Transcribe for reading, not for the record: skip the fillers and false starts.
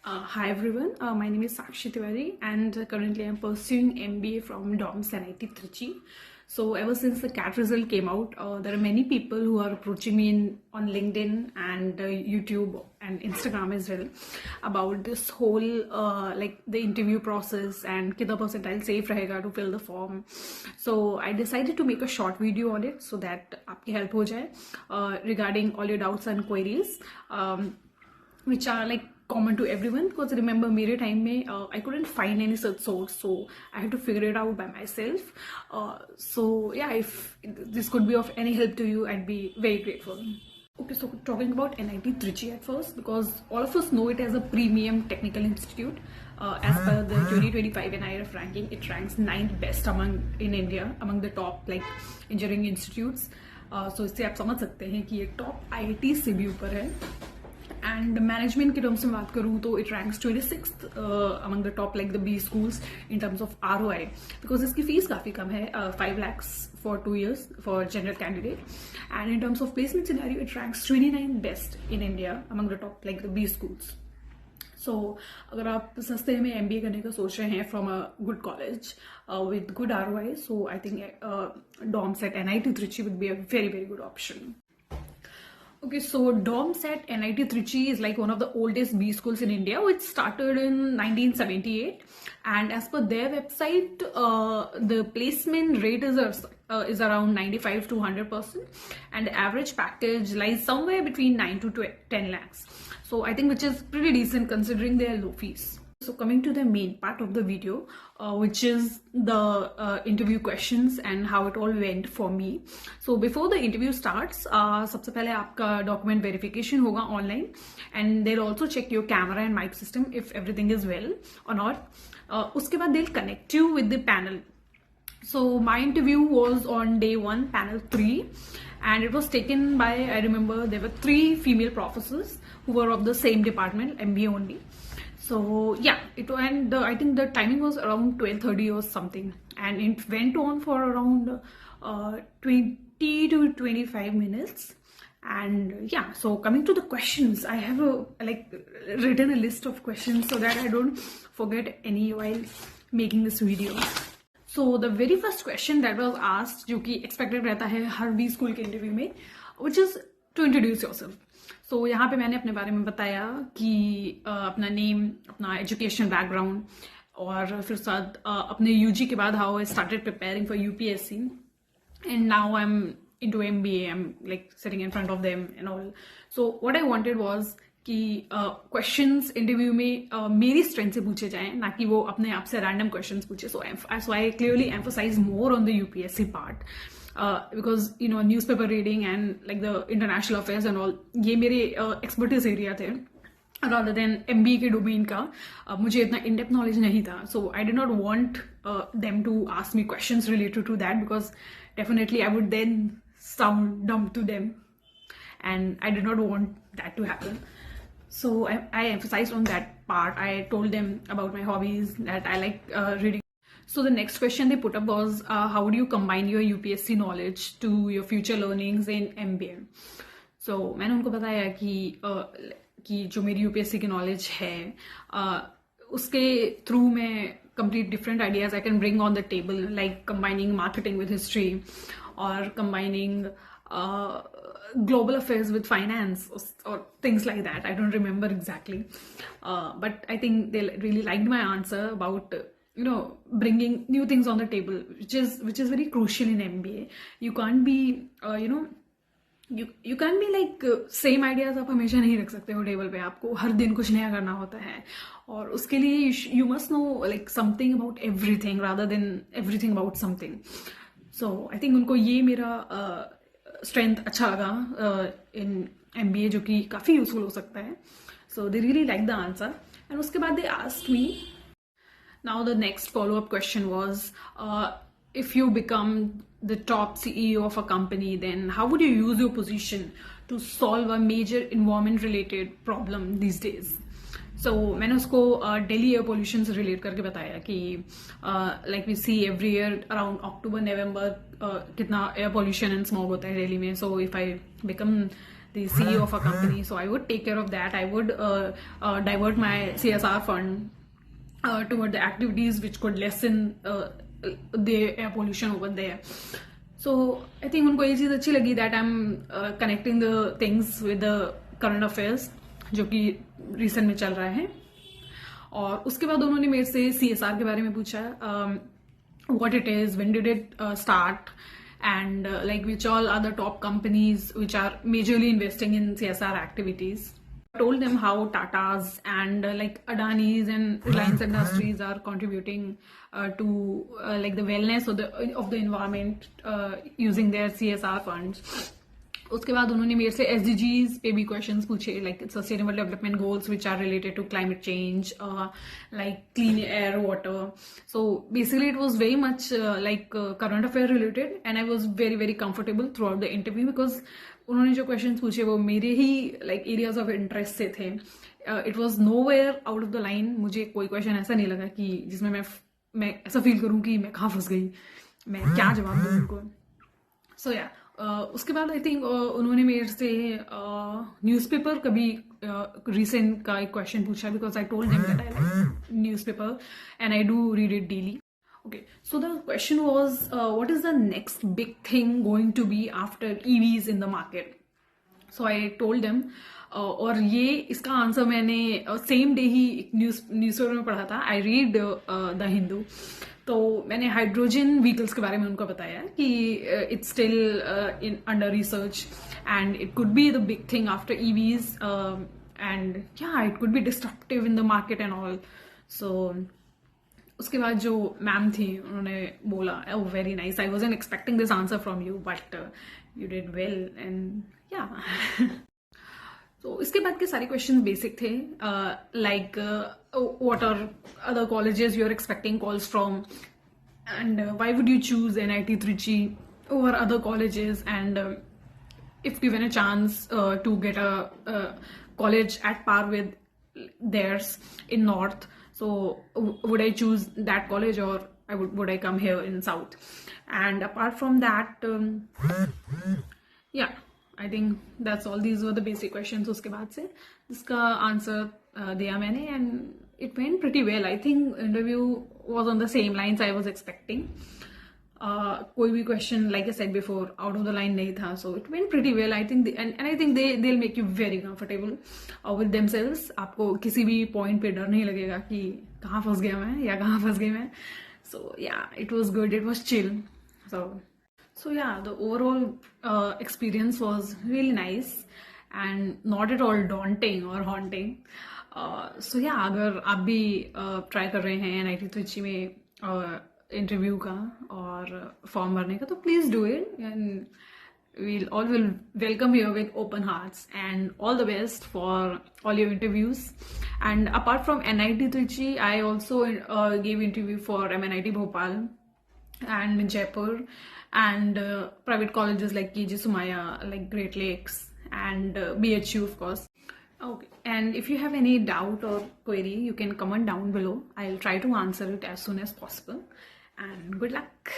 Hi everyone, my name is Sakshi Tiwari and currently I'm pursuing MBA from DOMS NIT Trichy. So ever since the CAT result came out, there are many people who are approaching me on LinkedIn and YouTube and Instagram as well about this whole like the interview process and kitna percentile safe rahega to fill the form. So I decided to make a short video on it so that आपकी help हो जाए regarding all your doubts and queries. Which are like common to everyone, because remember mere time mein I couldn't find any such source, so I had to figure it out by myself. So yeah, if this could be of any help to you, I'd be very grateful. Okay, so talking about NIT Trichy at first, because all of us know it as a premium technical institute. As per the 2025 NIRF ranking, it ranks 9th best in India among the top like engineering institutes. So इससे आप समझ सकते हैं कि ये top IIT से भी ऊपर है. एंड मैनेजमेंट के टर्म्स में बात करूँ तो it ranks 26th among the top like the B schools in terms of ROI, because इसकी फीस काफ़ी कम है, 5 lakhs for 2 years for general candidate. And in terms of placement scenario it ranks 29th best in India among the top like the B schools. So अगर आप सस्ते में MBA करने का सोच रहे हैं from a good college with good ROI, so I think DOMS at NIT Trichy would be a very very good option. Okay, so DOMS at NIT Trichy is like one of the oldest B schools in India, which started in 1978. And as per their website, the placement rate is around 95 to 100%, and the average package lies somewhere between 9 to 10 lakhs. So I think which is pretty decent considering their low fees. So coming to the main part of the video, which is the interview questions and how it all went for me. So before the interview starts, सबसे पहले आपका document verification होगा online, and they'll also check your camera and mic system if everything is well or not. उसके बाद they'll connect you with the panel. So my interview was on day 1, panel 3, and it was taken by, I remember there were 3 female professors who were of the same department, MBA only. So yeah, it went. I think the timing was around 12:30 or something, and it went on for around 20 to 25 minutes. And yeah, so coming to the questions, I have written a list of questions so that I don't forget any while making this video. So the very first question that was asked, जो कि expected रहता है हर भी school के interview में, which is to introduce yourself. So यहाँ पे मैंने अपने बारे में बताया कि अपना नेम, अपना एजुकेशन बैकग्राउंड, और फिर साथ अपने UG के बाद how I started preparing for UPSC, and now I am into MBA, I am like sitting in front of them and all. So what I wanted was कि questions interview में मेरी strength से पूछे जाएं, ना कि वो अपने आप से रैंडम क्वेश्चंस पूछे. So I clearly emphasize more on the UPSC part. Because you know newspaper reading and like the international affairs and all, ये मेरे expertise area थे, rather than MBA के domain का मुझे इतना in-depth knowledge नहीं था. So I did not want them to ask me questions related to that, because definitely I would then sound dumb to them, and I did not want that to happen. So I emphasized on that part. I told them about my hobbies, that I like reading. So the next question they put up was, how do you combine your UPSC knowledge to your future learnings in MBA? So मैंने उनको बताया कि जो मेरी UPSC की knowledge है, उसके through मैं complete different ideas I can bring on the table, like combining marketing with history, or combining global affairs with finance, or things like that. I don't remember exactly, but I think they really liked my answer about bringing new things on the table, which is very crucial in MBA. You can't be you can't be like same ideas आप हमेशा नहीं रख सकते हो table पे. आपको हर दिन कुछ नया करना होता है, और उसके लिए you must know like something about everything rather than everything about something. So I think उनको ये मेरा strength अच्छा लगा in MBA, जो कि काफ़ी useful हो सकता है. So they really liked the answer, and उसके बाद they asked me. Now the next follow-up question was, if you become the top CEO of a company, then how would you use your position to solve a major environment-related problem these days? So मैंने उसको Delhi air pollution से relate करके बताया कि like we see every year around October, November कितना air pollution and smog होता है दिल्ली में. So if I become the CEO of a company. So I would take care of that. I would divert my CSR fund toward the activities which could lessen the air pollution over there. So I think उनको ये चीज़ अच्छी लगी that I'm connecting the things with the current affairs जो कि recent में चल रहा है. और उसके बाद उन्होंने मेरे से CSR के बारे में पूछा, what it is, when did it start, and like which all are the top companies which are majorly investing in CSR activities. I told them how Tata's and like Adani's and Reliance Industries are contributing to like the wellness of the environment using their CSR funds. उसके बाद उन्होंने मेरे से SDGs पे भी questions पूछे, like sustainable development goals which are related to climate change, like clean air, water. So basically it was very much like current affair related and I was very very comfortable throughout the interview because उन्होंने जो questions पूछे वो मेरे ही like areas of interest से थे. It was nowhere out of the line. मुझे कोई क्वेश्चन ऐसा नहीं लगा कि जिसमें मैं ऐसा फील करूँ कि मैं कहाँ फंस गई, मैं क्या जवाब दूँ उनको. सो या उसके बाद आई थिंक उन्होंने मेरे से न्यूज़पेपर कभी रिसेंट का एक क्वेश्चन पूछा because I told them that I like newspaper and I do read it daily. Okay, so the question was, what is the next big thing going to be after EVs in the market? So I told them, और ये इसका answer मैंने same day ही newspaper में पढ़ा था. I read the Hindu. तो मैंने hydrogen vehicles के बारे में उनको बताया कि it's still in under research and it could be the big thing after EVs and yeah it could be disruptive in the market and all. So उसके बाद जो मैम थी उन्होंने बोला, oh very nice, I wasn't expecting this answer from you but you did well and yeah. तो इसके बाद के सारे क्वेश्चन बेसिक थे, like what are other colleges you're expecting calls from, and why would you choose NIT Trichy over other colleges, and if given a chance to get a college at par with theirs in North, so would I choose that college or would I come here in South? And apart from that, yeah, I think that's all. These were the basic questions. उसके बाद से जिसका answer दिया मैंने and it went pretty well. I think interview was on the same lines I was expecting. कोई भी question, like I said before, out of the line नहीं था. So it went pretty well. I think and I think they'll make you very comfortable with themselves. आपको किसी भी point पे डर नहीं लगेगा कि कहाँ फंस गया मैं या कहाँ फंस गई मैं. So yeah, it was good. It was chill. So yeah, the overall experience was really nice and not at all daunting or haunting. So yeah, अगर आप भी try कर रहे हैं NIT Trichy में इंटरव्यू का और फॉर्म भरने का, तो please do it and we'll all will welcome you with open hearts and all the best for all your interviews. And apart from NIT Trichy, I also gave interview for MNIT Bhopal and Jaipur and private colleges like KG Sumaya, like Great Lakes and BHU of course. Okay, and if you have any doubt or query, you can comment down below. I'll try to answer it as soon as possible, and good luck.